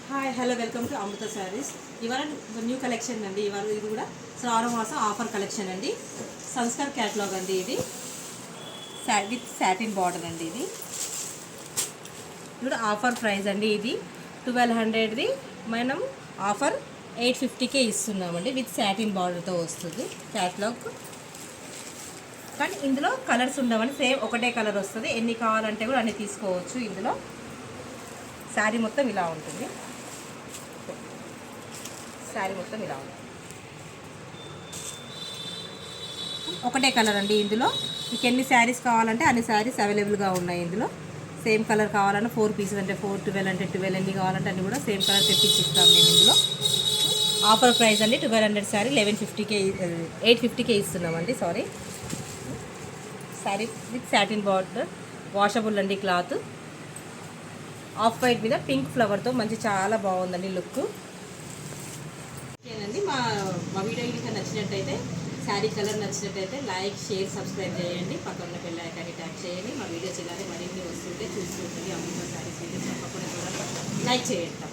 Hi hello welcome to అమృత శారీస్. ఇవాళ new collection అండి. ఇవాళ ఇది కూడా శ్రావణ మాసం ఆఫర్ కలెక్షన్ అండి. సంస్కార్ క్యాటలాగ్ అండి. ఇది విత్ సాటిన్ బార్డర్ అండి. ఇది కూడా ఆఫర్ ప్రైస్ అండి. ఇది 1200ది మనం ఆఫర్ 850కే ఇస్తున్నామండి. విత్ సాటిన్ బార్డర్తో వస్తుంది క్యాటలాగ్. కానీ ఇందులో కలర్స్ ఉండవని, సేమ్ ఒకటే కలర్ వస్తుంది. ఎన్ని కావాలంటే కూడా అన్ని తీసుకోవచ్చు. ఇందులో శారీ మొత్తం ఇలా ఉంటుంది. శారీ మొత్తం ఇలా ఉంటుంది. ఒకటే కలర్ అండి. ఇందులో మీకు ఎన్ని శారీస్ కావాలంటే అన్ని శారీస్ అవైలబుల్గా ఉన్నాయి. ఇందులో సేమ్ కలర్ కావాలంటే 4 పీసెస్ అంటే 4, 12 అంటే 12, ఎన్ని కావాలంటే అన్ని కూడా సేమ్ కలర్ తెప్పించి ఇస్తాం మేము. ఇందులో ఆఫర్ ప్రైస్ అండి 1200 శారీ 1150కే 850కే ఇస్తున్నామండి. Sorry, sari with satin border, washable అండి. క్లాత్ ఆఫ్ వైట్ మీద పింక్ ఫ్లవర్తో మంచి చాలా బాగుందండి లుక్. ఓకేనండి. మా వీడియో ఇంకా నచ్చినట్టయితే, శారీ కలర్ నచ్చినట్టయితే లైక్, షేర్, సబ్స్క్రైబ్ చేయండి. పక్కన బెల్ ఐకాన్ని ట్యాప్ చేయండి. మా వీడియోస్ ఇలానే మరిన్ని వస్తుంటే చూస్తుంటుంది. అమృత శారీస్ వీడియోస్ తప్పకుండా చూడండి, లైక్ చేయండి.